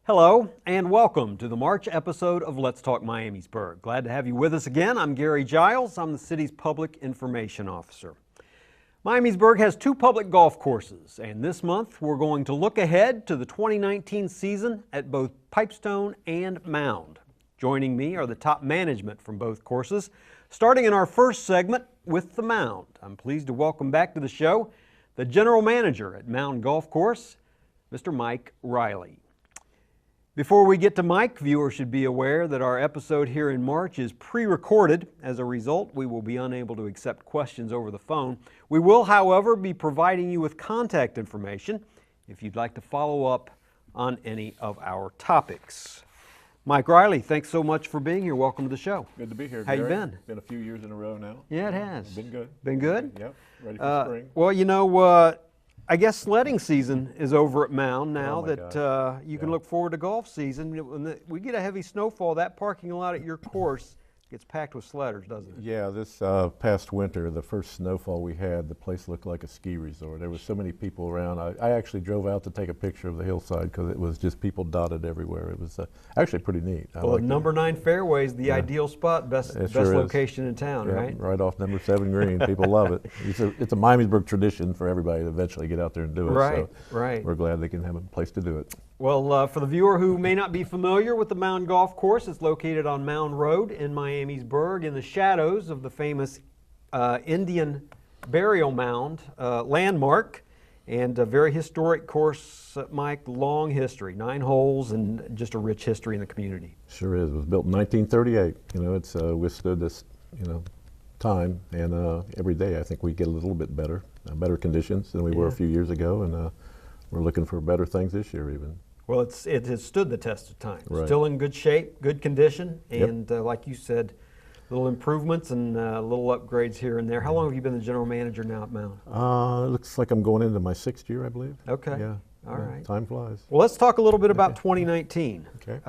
Hello and welcome to the March episode of Let's Talk Miamisburg. Glad to have you with us again. I'm Gary Giles. I'm the city's public information officer. Miamisburg has two public golf courses, and this month we're going to look ahead to the 2019 season at both Pipestone and Mound. Joining me are the top management from both courses, starting in our first segment with the Mound. I'm pleased to welcome back to the show the general manager at Mound Golf Course, Mr. Mike Riley. Before we get to Mike, viewers should be aware that our episode here in March is pre-recorded. As a result, we will be unable to accept questions over the phone. We will, however, be providing you with contact information if you'd like to follow up on any of our topics. Mike Riley, thanks so much for being here. Welcome to the show. Good to be here, How Gary. you been? Been a few years in a row now. Yeah, it has. Been good. Been good? Yep, ready for spring. Well, you know, I guess sledding season is over at Mound now my that you can look forward to golf season. When we get a heavy snowfall, that parking lot at your course gets packed with sledders, doesn't it? Yeah, this past winter, the first snowfall we had, the place looked like a ski resort. There were so many people around. I actually drove out to take a picture of the hillside because it was just people dotted everywhere. It was actually pretty neat. Well, number 9 fairway is the ideal spot, best sure location in town, Yeah, right? right off number 7 green. People love it. It's a Miamisburg tradition for everybody to eventually get out there and do it. Right, so right. We're glad they can have a place to do it. Well, for the viewer who may not be familiar with the Mound Golf Course, it's located on Mound Road in Miamisburg in the shadows of the famous Indian burial mound landmark, and a very historic course, Mike, long history, 9 holes and just a rich history in the community. Sure is. It was built in 1938. You know, it's withstood this, time, and every day I think we get a little bit better conditions than we were a few years ago, and we're looking for better things this year even. Well, it has stood the test of time. Right. Still in good shape, good condition, Yep. and like you said, little improvements and little upgrades here and there. How long have you been the general manager now at Mound? It looks like I'm going into my 6th year, I believe. Okay. Yeah. All right. Time flies. Well, let's talk a little bit about 2019. Okay.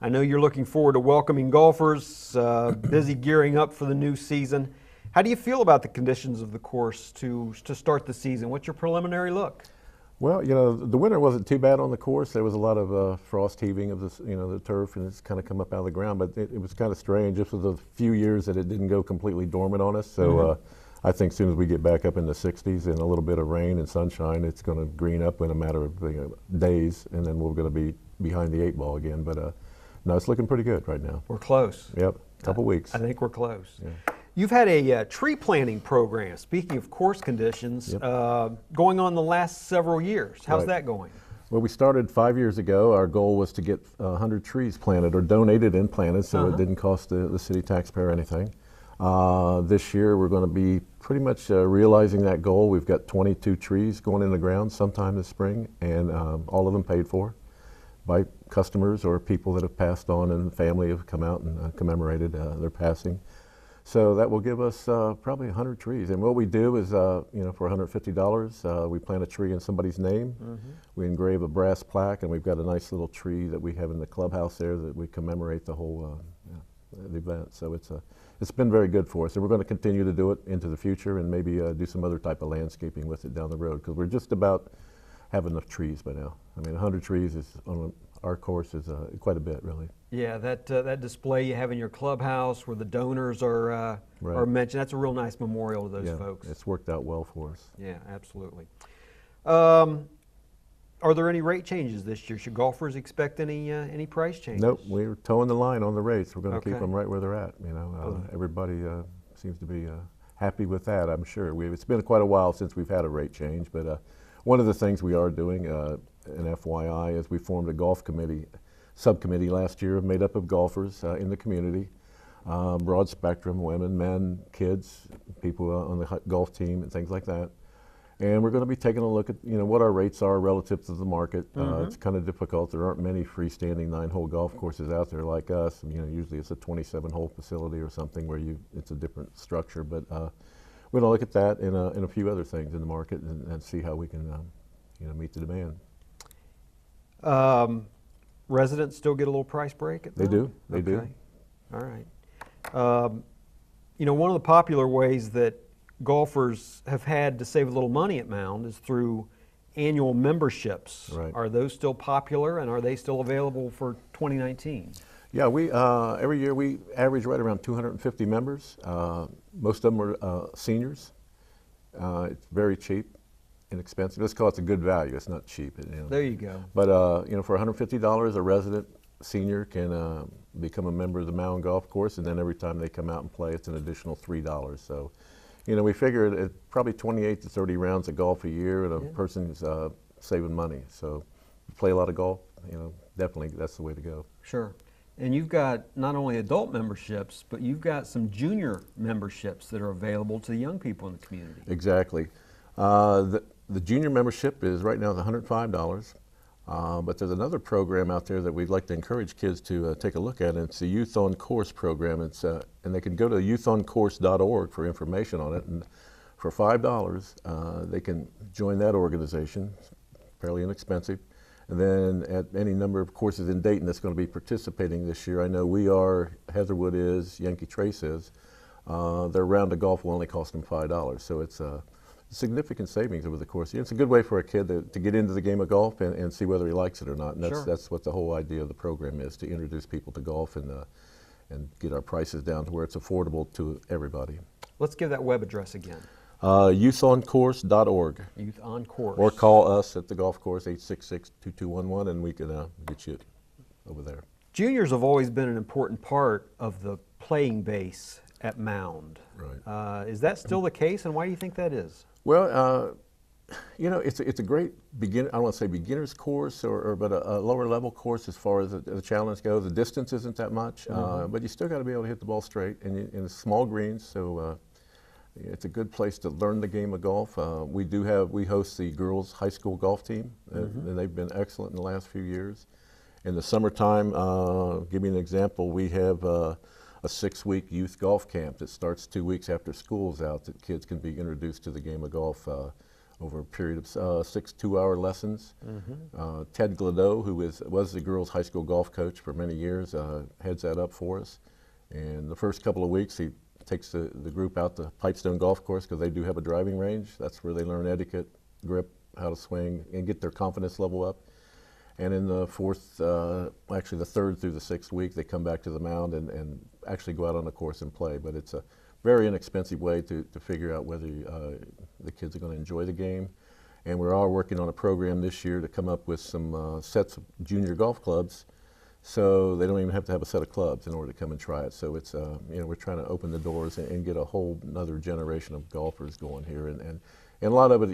I know you're looking forward to welcoming golfers, busy gearing up for the new season. How do you feel about the conditions of the course to start the season? What's your preliminary look? Well, the winter wasn't too bad on the course. There was a lot of frost heaving of the turf, and it's kind of come up out of the ground. But it was kind of strange. Just for the few years that it didn't go completely dormant on us. So I think as soon as we get back up in the 60s and a little bit of rain and sunshine, it's going to green up in a matter of days, and then we're going to be behind the 8 ball again. But no, it's looking pretty good right now. We're close. Yep, couple weeks. I think we're close. Yeah. You've had a tree planting program, speaking of course conditions, going on the last several years. How's Right. that going? Well, we started 5 years ago. Our goal was to get 100 trees planted or donated and planted, so it didn't cost the city taxpayer anything. This year we're going to be pretty much realizing that goal. We've got 22 trees going in the ground sometime this spring, and all of them paid for by customers or people that have passed on, and the family have come out and commemorated their passing. So that will give us probably 100 trees. And what we do is, for $150, we plant a tree in somebody's name. We engrave a brass plaque, and we've got a nice little tree that we have in the clubhouse there that we commemorate the whole the event. So it's been very good for us, and we're going to continue to do it into the future, and maybe do some other type of landscaping with it down the road, because we're just about have enough trees by now. I mean, 100 trees is on our course is quite a bit, really. Yeah, that display you have in your clubhouse where the donors are mentioned, that's a real nice memorial to those folks. It's worked out well for us. Yeah, absolutely. Are there any rate changes this year? Should golfers expect any price changes? Nope, we're towing the line on the rates. We're going to keep Okay. them right where they're at. Everybody seems to be happy with that, I'm sure. It's been quite a while since we've had a rate change, but one of the things we are doing, an FYI, is we formed a golf subcommittee last year made up of golfers in the community, broad spectrum, women, men, kids, people on the golf team and things like that. And we're going to be taking a look at what our rates are relative to the market. It's kind of difficult. There aren't many freestanding 9-hole golf courses out there like us. Usually it's a 27-hole facility or something where it's a different structure. But we're going to look at that and a few other things in the market and see how we can meet the demand. Residents still get a little price break at They do. They do. All right. One of the popular ways that golfers have had to save a little money at Mound is through annual memberships. Right. Are those still popular, and are they still available for 2019? Yeah, we every year we average right around 250 members. Most of them are seniors. It's very cheap, inexpensive. Let's call it a good value. It's not cheap. There you go. But for $150, a resident senior can become a member of the Mound Golf Course, and then every time they come out and play, it's an additional $3. So, we figure it's probably 28 to 30 rounds of golf a year, and a person's saving money. So, you play a lot of golf, definitely that's the way to go. Sure. And you've got not only adult memberships, but you've got some junior memberships that are available to the young people in the community. Exactly. The junior membership is right now $105, but there's another program out there that we'd like to encourage kids to take a look at, and it's the Youth on Course program. And they can go to youthoncourse.org for information on it, and for $5 they can join that organization, fairly inexpensive. And then at any number of courses in Dayton that's going to be participating this year, I know we are, Heatherwood is, Yankee Trace is, their round of golf will only cost them $5. So it's a significant savings over the course. It's a good way for a kid to get into the game of golf and see whether he likes it or not. And that's what the whole idea of the program is, to introduce people to golf and get our prices down to where it's affordable to everybody. Let's give that web address again. Youthoncourse.org. Youth on Course. Or call us at the golf course, 866-2211, and we can get you over there. Juniors have always been an important part of the playing base at Mound. Right. Is that still the case, and why do you think that is? Well, it's a great beginner. I don't want to say beginner's course, but a lower level course as far as the challenge goes. The distance isn't that much, but you still got to be able to hit the ball straight, and it's small greens, so it's a good place to learn the game of golf. We host the girls' high school golf team, and they've been excellent in the last few years. In the summertime, give me an example. We have a 6-week youth golf camp that starts 2 weeks after school's out, that kids can be introduced to the game of golf over a period of 6 2-hour lessons. Ted Gladeau, who was the girls' high school golf coach for many years, heads that up for us. And the first couple of weeks, he takes the group out to Pipestone Golf Course, because they do have a driving range. That's where they learn etiquette, grip, how to swing, and get their confidence level up. And in the actually the 3rd through the 6th week, they come back to the Mound and actually go out on the course and play. But it's a very inexpensive way to figure out whether the kids are going to enjoy the game. And we're all working on a program this year to come up with some sets of junior golf clubs, so they don't even have to have a set of clubs in order to come and try it. So it's we're trying to open the doors and get a whole another generation of golfers going here. And a lot of it,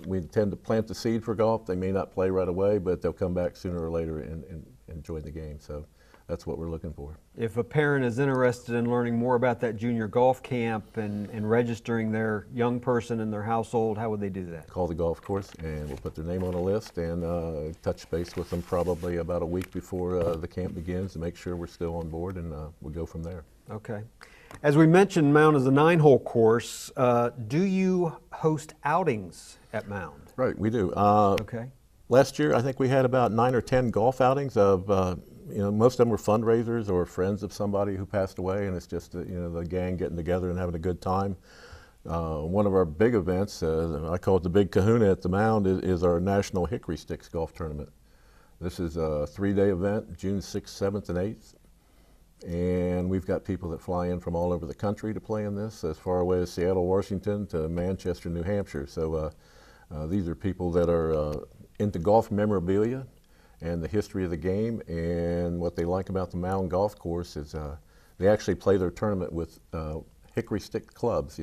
we tend to plant the seed for golf. They may not play right away, but they'll come back sooner or later and join the game. So that's what we're looking for. If a parent is interested in learning more about that junior golf camp and registering their young person in their household, how would they do that? Call the golf course, and we'll put their name on a list and touch base with them probably about a week before the camp begins to make sure we're still on board, and we'll go from there. Okay. As we mentioned, Mound is a 9-hole course. Do you host outings at Mound? Right, we do. Okay. Last year, I think we had about 9 or 10 golf outings of most of them were fundraisers or friends of somebody who passed away, and it's just the gang getting together and having a good time. One of our big events, I call it the Big Kahuna at the Mound, is our National Hickory Sticks Golf Tournament. This is a 3-day event, June 6th, 7th, and 8th. And we've got people that fly in from all over the country to play in this, as far away as Seattle, Washington to Manchester, New Hampshire. So these are people that are into golf memorabilia and the history of the game, and what they like about the Mound Golf Course is they actually play their tournament with hickory stick clubs.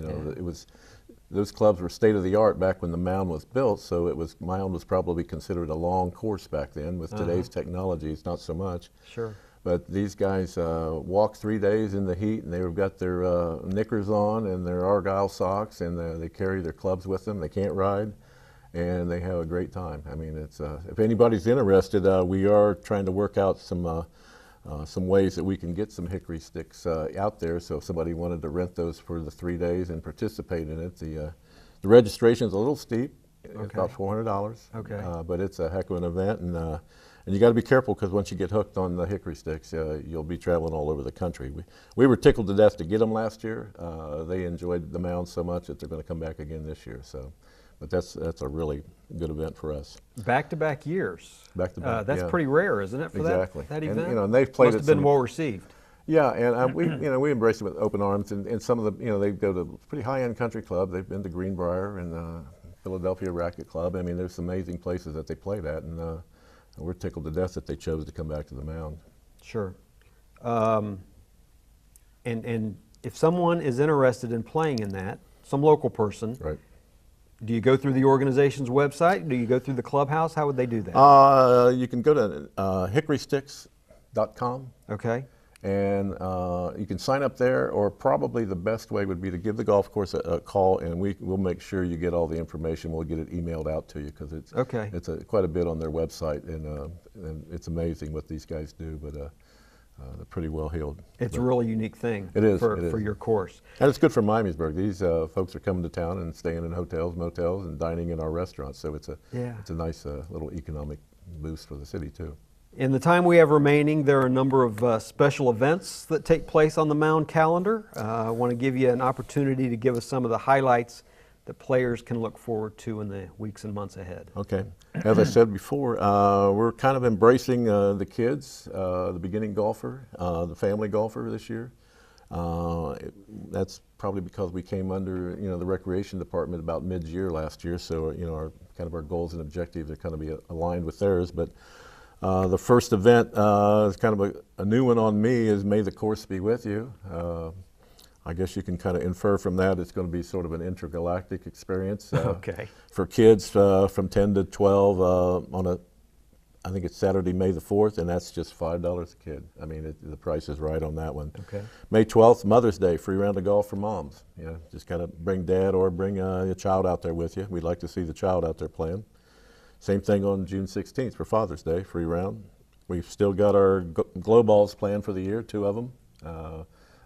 Those clubs were state of the art back when the Mound was built, so Mound was probably considered a long course back then. With today's technology, it's not so much. Sure. But these guys walk 3 days in the heat, and they've got their knickers on and their Argyle socks, and they carry their clubs with them. They can't ride, and they have a great time. I mean, if anybody's interested, we are trying to work out some ways that we can get some hickory sticks out there. So if somebody wanted to rent those for the 3 days and participate in it, the registration is a little steep. Okay. It's about $400. Okay. But it's a heck of an event, and you got to be careful, because once you get hooked on the hickory sticks, you'll be traveling all over the country. We were tickled to death to get them last year. They enjoyed the Mound so much that they're going to come back again this year. So, But that's a really good event for us. Back-to-back years. Back-to-back, That's yeah. pretty rare, isn't it, for Exactly. that And, event? and they've played Must at have been some, well received. Yeah, and we embrace it with open arms. And some of the, they go to pretty high-end country clubs. They've been to Greenbrier and Philadelphia Racquet Club. I mean, there's some amazing places that they played at, and we're tickled to death that they chose to come back to the Mound. Sure. And if someone is interested in playing in that, some local person, Right. do you go through the organization's website? Do you go through the clubhouse? How would they do that? You can go to hickorysticks.com. Okay. And you can sign up there, or probably the best way would be to give the golf course a call, and we'll make sure you get all the information. We'll get it emailed out to you, because it's quite a bit on their website, and it's amazing what these guys do. But they're pretty well heeled. It's a really unique thing. It is for your course. And it's good for Miamisburg. These folks are coming to town and staying in hotels, motels, and dining in our restaurants. So it's a nice little economic boost for the city too. In the time we have remaining, there are a number of special events that take place on the Mound calendar. I want to give you an opportunity to give us some of the highlights that players can look forward to in the weeks and months ahead. Okay. As I said before, we're kind of embracing the kids, the beginning golfer, the family golfer this year. That's probably because we came under the recreation department about mid-year last year, so our goals and objectives are kind of be aligned with theirs. But the first event is kind of a new one on me, is May the Course Be With You. I guess you can kind of infer from that it's going to be sort of an intergalactic experience for kids from 10 to 12 I think it's Saturday, May the 4th, and that's just $5 a kid. I mean, the price is right on that one. Okay. May 12th, Mother's Day, free round of golf for moms. Just kind of bring dad or bring a child out there with you. We'd like to see the child out there playing. Same thing on June 16th for Father's Day, free round. We've still got our glow balls planned for the year, 2 of them.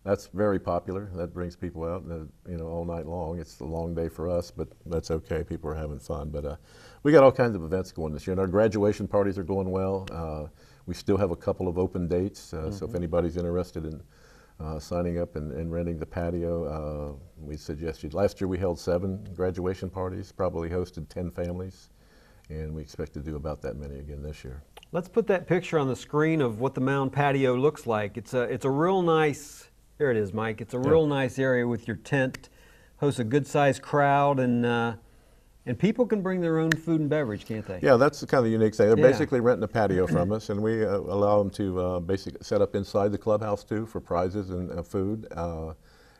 That's very popular. That brings people out, all night long. It's a long day for us, but that's okay. People are having fun. But we got all kinds of events going this year, and our graduation parties are going well. We still have a couple of open dates, so if anybody's interested in signing up and renting the patio, we suggest you. Last year we held 7 graduation parties, probably hosted 10 families, and we expect to do about that many again this year. Let's put that picture on the screen of what the Mound patio looks like. It's a real nice. There it is, Mike. It's a real nice area with your tent. Hosts a good-sized crowd, and people can bring their own food and beverage, can't they? Yeah, that's the kind of unique thing. They're basically renting a patio from us, and we allow them to basically set up inside the clubhouse too for prizes and food.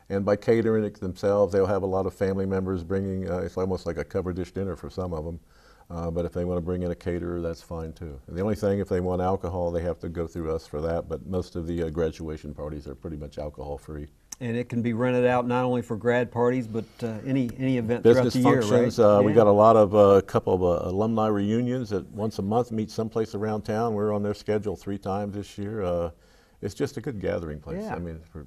And by catering it themselves, they'll have a lot of family members bringing. It's almost like a cover dish dinner for some of them. But if they want to bring in a caterer, that's fine too. And the only thing, if they want alcohol, they have to go through us for that. But most of the graduation parties are pretty much alcohol-free. And it can be rented out not only for grad parties, but any event business throughout the functions, year, right? We got a lot of couple of alumni reunions that once a month meet someplace around town. We're on their schedule 3 times this year. It's just a good gathering place. Yeah. I mean, for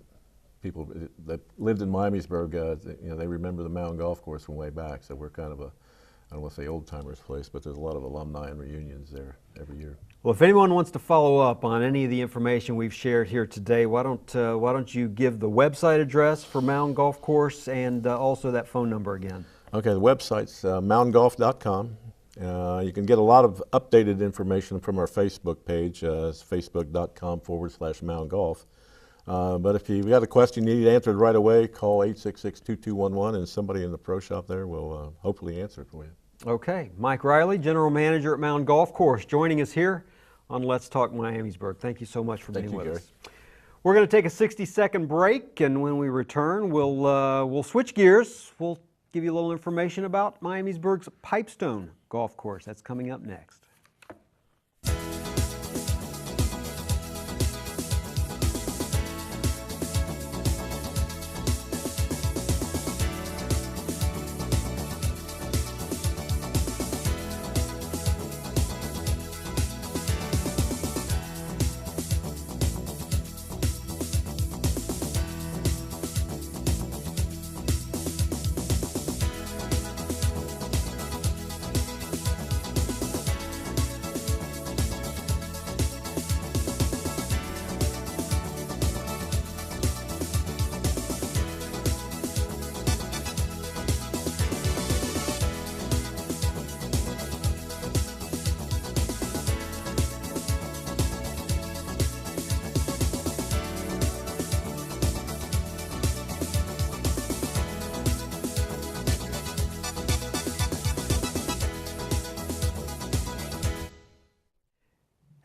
people that lived in Miamisburg, they remember the Mound Golf Course from way back. So we're kind of I don't want to say old-timers place, but there's a lot of alumni and reunions there every year. Well, if anyone wants to follow up on any of the information we've shared here today, why don't you give the website address for Mound Golf Course and also that phone number again? Okay, the website's moundgolf.com. You can get a lot of updated information from our Facebook page. It's facebook.com/moundgolf. But if you've got a question you need answered right away, call 866-2211, and somebody in the pro shop there will hopefully answer it for you. Okay. Mike Riley, General Manager at Mound Golf Course, joining us here on Let's Talk Miamisburg. Thank you so much for being with us. We're going to take a 60-second break, and when we return, we'll switch gears. We'll give you a little information about Miamisburg's Pipestone Golf Course. That's coming up next.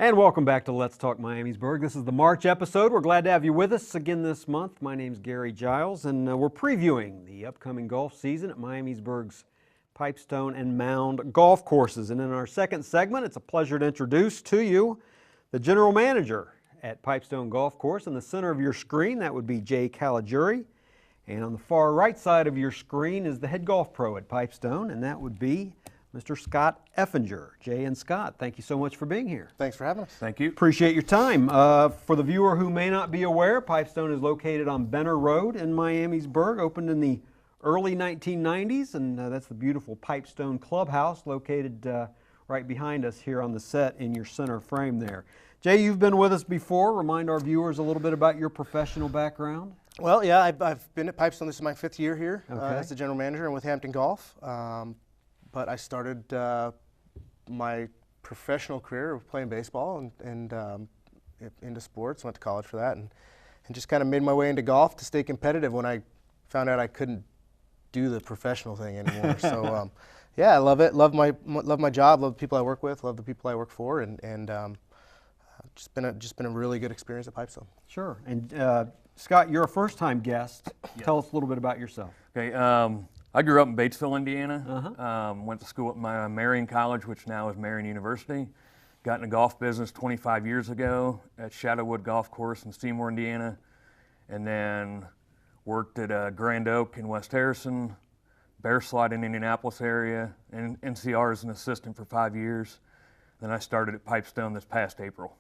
And welcome back to Let's Talk Miamisburg. This is the March episode. We're glad to have you with us again this month. My name's Gary Giles, and we're previewing the upcoming golf season at Miamisburg's Pipestone and Mound golf courses. And in our second segment, it's a pleasure to introduce to you the general manager at Pipestone Golf Course. In the center of your screen, that would be Jay Caligiuri. And on the far right side of your screen is the head golf pro at Pipestone, and that would be Mr. Scott Effinger. Jay and Scott, thank you so much for being here. Thanks for having us. Thank you. Appreciate your time. For the viewer who may not be aware, Pipestone is located on Benner Road in Miamisburg, opened in the early 1990s, and that's the beautiful Pipestone Clubhouse located right behind us here on the set in your center frame there. Jay, you've been with us before. Remind our viewers a little bit about your professional background. Well, yeah, I've been at Pipestone. This is my 5th year here Okay. as the general manager and with Hampton Golf. But I started my professional career of playing baseball and into sports. Went to college for that, and just kind of made my way into golf to stay competitive when I found out I couldn't do the professional thing anymore. So yeah, I love it. Love my job. Love the people I work with. Love the people I work for, and just been a really good experience at Pipestone. Sure. And Scott, you're a first-time guest. Yes. Tell us a little bit about yourself. Okay. I grew up in Batesville, Indiana. Went to school at Marion College, which now is Marion University. Got in the golf business 25 years ago at Shadowwood Golf Course in Seymour, Indiana, and then worked at Grand Oak in West Harrison, Bear Slide in Indianapolis area, and NCR as an assistant for 5 years. Then I started at Pipestone this past April.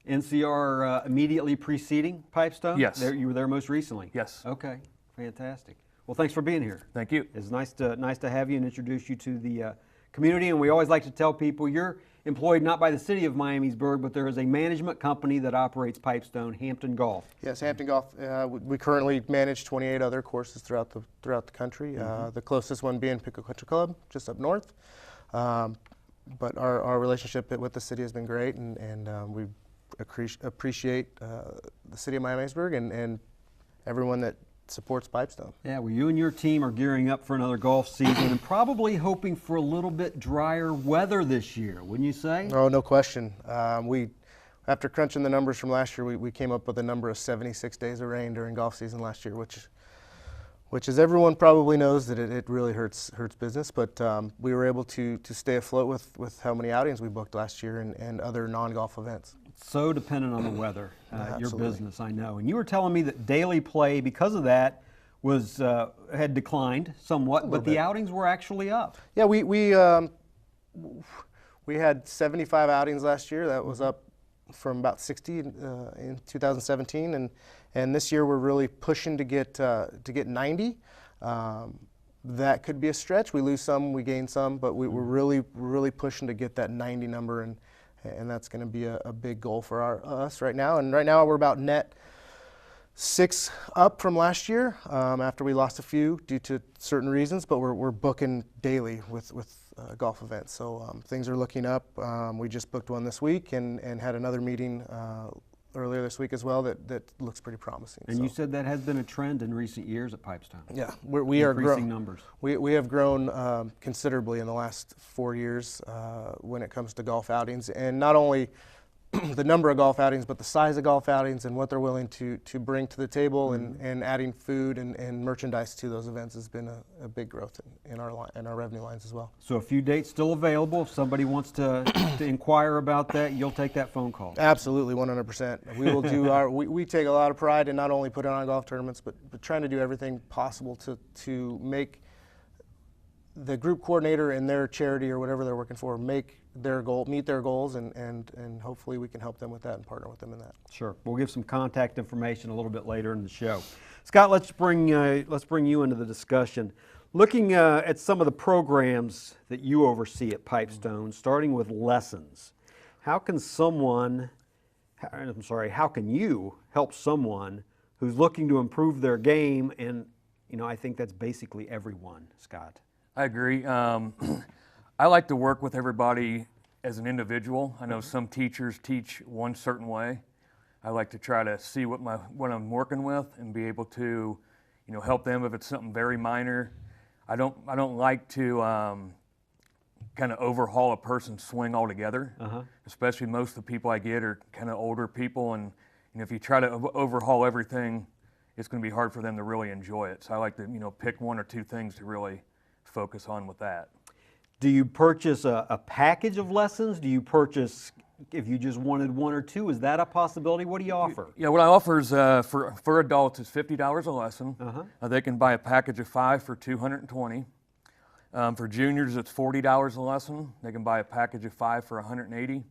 NCR immediately preceding Pipestone? Yes. You were there most recently? Yes. Okay, fantastic. Well, thanks for being here. Thank you. It's nice to have you and introduce you to the community. And we always like to tell people you're employed not by the city of Miamisburg, but there is a management company that operates Pipestone, Hampton Golf. Yes, Hampton Golf. We currently manage 28 other courses throughout the country. The closest one being Pico Country Club, just up north. But our relationship with the city has been great, and we appreciate the city of Miamisburg and everyone that supports Pipestone. Yeah, well, you and your team are gearing up for another golf season and probably hoping for a little bit drier weather this year, wouldn't you say? Oh, no question. After crunching the numbers from last year, we came up with a number of 76 days of rain during golf season last year, which as everyone probably knows, that it really hurts business. But we were able to stay afloat with how many outings we booked last year and other non-golf events. So dependent on the weather, your Absolutely. business, I know. And you were telling me that daily play, because of that, was had declined somewhat, but the outings were actually up. Yeah, we had 75 outings last year. That was up from about 60 in 2017, and this year we're really pushing to get 90. That could be a stretch. We lose some, we gain some, but we're really pushing to get that 90 number, and that's going to be a big goal for us right now. And right now we're about net 6 up from last year after we lost a few due to certain reasons, but we're booking daily with golf events. So things are looking up. We just booked one this week and had another meeting earlier this week as well that looks pretty promising. And you said that has been a trend in recent years at Pipestone. Yeah, we are increasing numbers. We have grown considerably in the last 4 years when it comes to golf outings, and not only the number of golf outings, but the size of golf outings and what they're willing to bring to the table, and adding food and merchandise to those events has been a big growth in our revenue lines as well. So a few dates still available. If somebody wants to inquire about that, you'll take that phone call. Absolutely, 100%. We will do we take a lot of pride in not only putting on golf tournaments, but trying to do everything possible to make the group coordinator and their charity or whatever they're working for meet their goals, and hopefully we can help them with that and partner with them in that. Sure. We'll give some contact information a little bit later in the show. Scott, let's bring you into the discussion. Looking at some of the programs that you oversee at Pipestone, starting with lessons, how can you help someone who's looking to improve their game? And I think that's basically everyone, Scott. I agree. I like to work with everybody as an individual. I know some teachers teach one certain way. I like to try to see what I'm working with and be able to, help them if it's something very minor. I don't like to kind of overhaul a person's swing altogether. Especially most of the people I get are kind of older people, and if you try to overhaul everything, it's going to be hard for them to really enjoy it. So I like to pick one or two things to really focus on with that. Do you purchase a package of lessons? Do you purchase, if you just wanted one or two, is that a possibility? What do you offer? Yeah, what I offer is for adults is $50 a lesson. They can buy a package of 5 for $220. For juniors, it's $40 a lesson. They can buy a package of 5 for $180.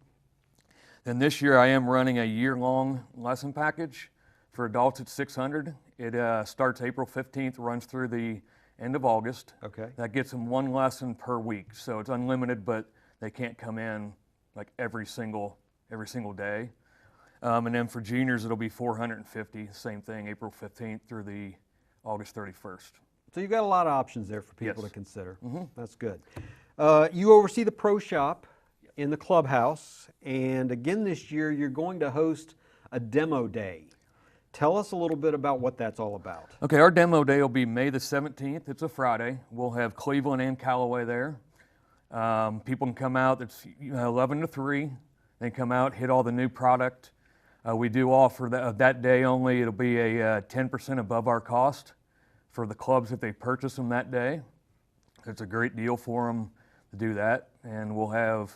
Then this year, I am running a year-long lesson package. For adults, it's $600. It starts April 15th, runs through the end of August. Okay. That gets them one lesson per week, so it's unlimited, but they can't come in like every single day. And then for juniors, it'll be $450. Same thing, April 15th through the August 31st. So you've got a lot of options there for people Yes. to consider. That's good. You oversee the pro shop in the clubhouse, and again this year you're going to host a demo day. Tell us a little bit about what that's all about. Okay, our demo day will be May the 17th. It's a Friday. We'll have Cleveland and Callaway there. People can come out. It's 11 to 3. They come out, hit all the new product. We do offer that day only. It'll be a 10% above our cost for the clubs if they purchase them that day. It's a great deal for them to do that. And we'll have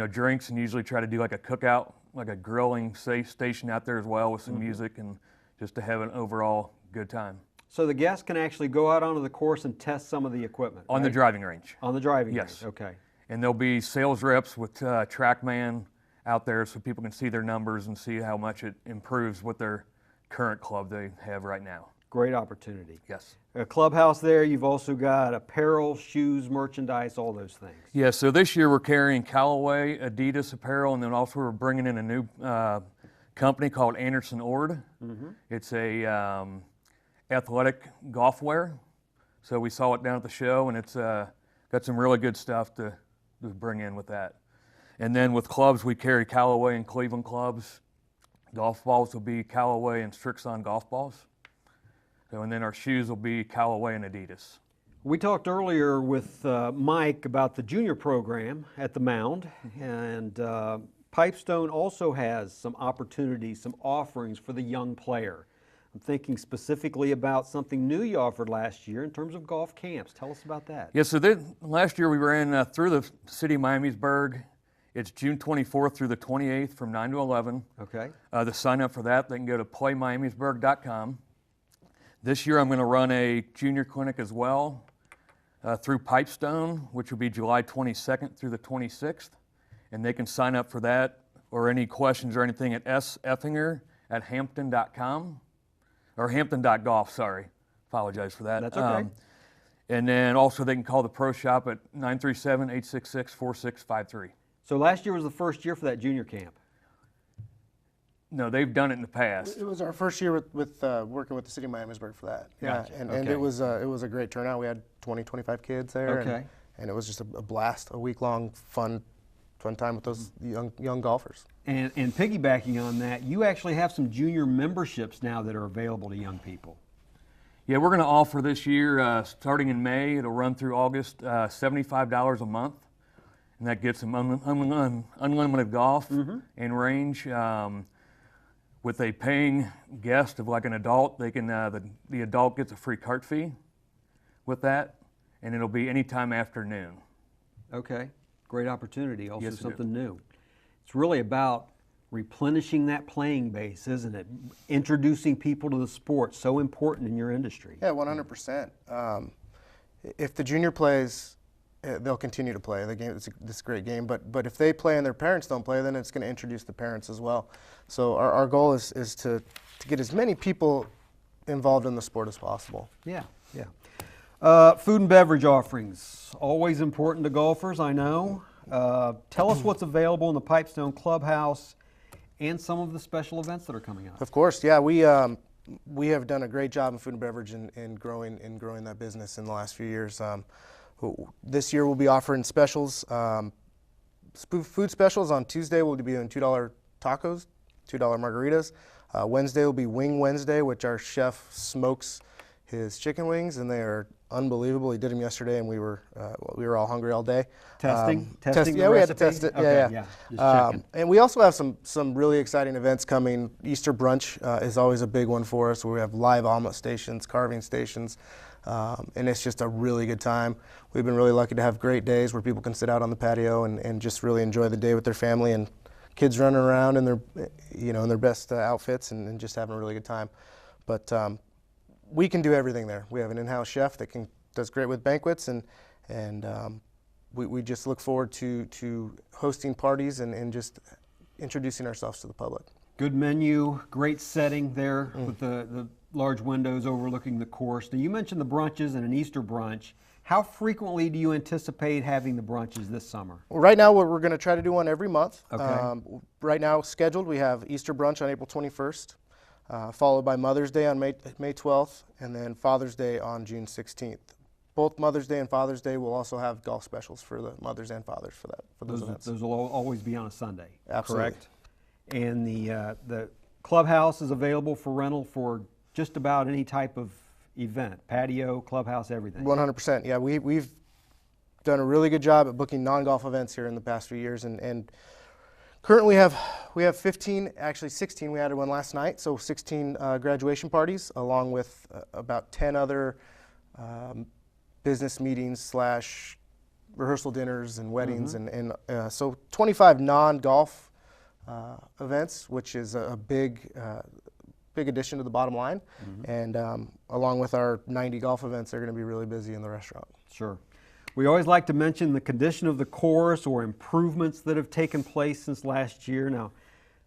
drinks, and usually try to do like a cookout, like a grilling station out there as well with some music, and just to have an overall good time. So the guests can actually go out onto the course and test some of the equipment, On the right? driving range. On the driving Yes. range, okay. And there'll be sales reps with TrackMan out there so people can see their numbers and see how much it improves with their current club they have right now. Great opportunity. Yes. A clubhouse there, you've also got apparel, shoes, merchandise, all those things. Yeah, so this year we're carrying Callaway, Adidas apparel, and then also we're bringing in a new company called Anderson Ord. It's a athletic golf wear. So we saw it down at the show, and it's got some really good stuff to bring in with that. And then with clubs, we carry Callaway and Cleveland clubs. Golf balls will be Callaway and Strixon golf balls. So, and then our shoes will be Callaway and Adidas. We talked earlier with Mike about the junior program at the Mound, and Pipestone also has some opportunities, some offerings for the young player. I'm thinking specifically about something new you offered last year in terms of golf camps. Tell us about that. Yeah, so last year we ran through the city of Miamisburg. It's June 24th through the 28th from 9 to 11. Okay. To sign up for that, they can go to playmiamisburg.com. This year I'm going to run a junior clinic as well through Pipestone, which will be July 22nd through the 26th. And they can sign up for that or any questions or anything at seffinger@hampton.com or hampton.golf, sorry. Apologize for that. That's okay. And then also they can call the pro shop at 937-866-4653. So last year was the first year for that junior camp. No, they've done it in the past. It was our first year with working with the city of Miamisburg for that. Gotcha. Yeah, and Okay. it was a great turnout. We had 25 kids there. Okay. And it was just a blast, a week-long fun time with those young golfers. And piggybacking on that, you actually have some junior memberships now that are available to young people. Yeah, we're going to offer this year, starting in May, it'll run through August, $75 a month. And that gets them unlimited golf and range. With a paying guest of like an adult, they can the adult gets a free cart fee with that, and it'll be anytime after noon. Okay, great opportunity, also Yes, it is. something new. It's really about replenishing that playing base, isn't it? Introducing people to the sport, so important in your industry. Yeah, 100%. If the junior plays, they'll continue to play. The game, it's a great game, but if they play and their parents don't play, then it's going to introduce the parents as well. So our goal is to get as many people involved in the sport as possible. Yeah, yeah. Food and beverage offerings, always important to golfers, I know. Tell us what's available in the Pipestone Clubhouse and some of the special events that are coming up. Of course, yeah. We have done a great job in food and beverage and growing that business in the last few years. This year we'll be offering specials, food specials. On Tuesday we'll be doing $2 tacos, $2 margaritas. Wednesday will be Wing Wednesday, which our chef smokes his chicken wings, and they are unbelievable. He did them yesterday, and we were all hungry all day. Testing the yeah, we had to recipe? test it. Okay, Yeah. just checking. And we also have some really exciting events coming. Easter brunch is always a big one for us, where we have live omelet stations, carving stations, and it's just a really good time. We've been really lucky to have great days where people can sit out on the patio and just really enjoy the day with their family, and kids running around in their in their best outfits and just having a really good time. But we can do everything there. We have an in-house chef that does great with banquets, and we just look forward to hosting parties and just introducing ourselves to the public. Good menu, great setting there with the large windows overlooking the course. Now, you mentioned the brunches and an Easter brunch. How frequently do you anticipate having the brunches this summer? Well, right now, we're going to try to do one every month. Okay. Right now, scheduled, we have Easter brunch on April 21st, followed by Mother's Day on May 12th, and then Father's Day on June 16th. Both Mother's Day and Father's Day will also have golf specials for the mothers and fathers for those events. Those will always be on a Sunday, Absolutely. correct? And the clubhouse is available for rental for just about any type of event, patio, clubhouse, everything. 100%. Yeah, we've done a really good job at booking non-golf events here in the past few years, and currently we have 15, actually 16. We added one last night, so 16 graduation parties, along with about 10 other business meetings / rehearsal dinners and weddings, and so 25 non-golf events, which is a big addition to the bottom line. And along with our 90 golf events, they're going to be really busy in the restaurant. Sure. We always like to mention the condition of the course or improvements that have taken place since last year. Now,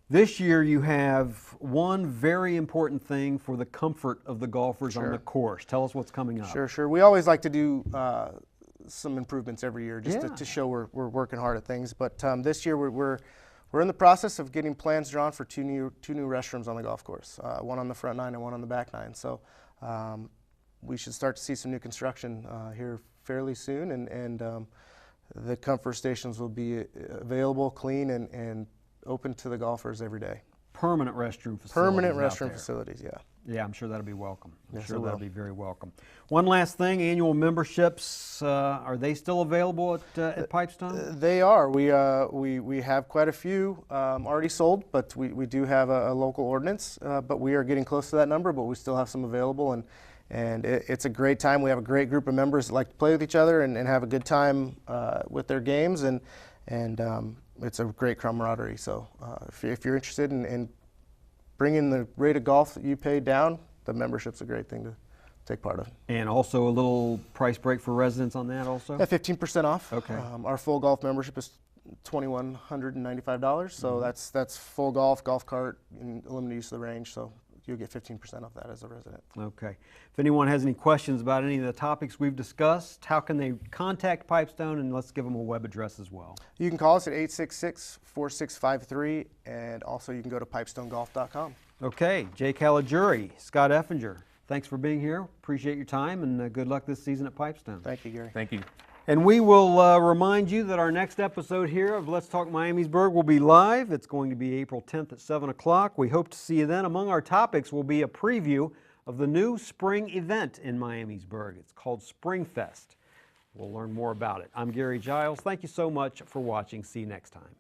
this year you have one very important thing for the comfort of the golfers on the course. Tell us what's coming up. Sure. We always like to do some improvements every year just Yeah. to show we're working hard at things. But this year we're in the process of getting plans drawn for two new restrooms on the golf course, one on the front nine and one on the back nine. So we should start to see some new construction here fairly soon, and the comfort stations will be available, clean, and open to the golfers every day. Permanent restroom facilities. Permanent out restroom there. facilities, yeah. Yeah, I'm sure that'll be welcome. I'm Yes, sure it that'll will. be very welcome. One last thing, annual memberships, are they still available at Pipestone? They are. We have quite a few already sold, but we do have a local ordinance. But we are getting close to that number, but we still have some available, and it's a great time. We have a great group of members that like to play with each other and have a good time with their games, and it's a great camaraderie. So if you're interested in bringing the rate of golf that you pay down, the membership's a great thing to take part of. And also a little price break for residents on that also? Yeah, 15% off. Okay. Our full golf membership is $2,195, so that's full golf cart, and limited use of the range, so you'll get 15% off that as a resident. Okay. If anyone has any questions about any of the topics we've discussed, how can they contact Pipestone? And let's give them a web address as well. You can call us at 866-4653, and also you can go to pipestonegolf.com. Okay. Jay Caligiuri, Scott Effinger, thanks for being here. Appreciate your time, and good luck this season at Pipestone. Thank you, Gary. Thank you. And we will remind you that our next episode here of Let's Talk Miamisburg will be live. It's going to be April 10th at 7 o'clock. We hope to see you then. Among our topics will be a preview of the new spring event in Miamisburg. It's called Spring Fest. We'll learn more about it. I'm Gary Giles. Thank you so much for watching. See you next time.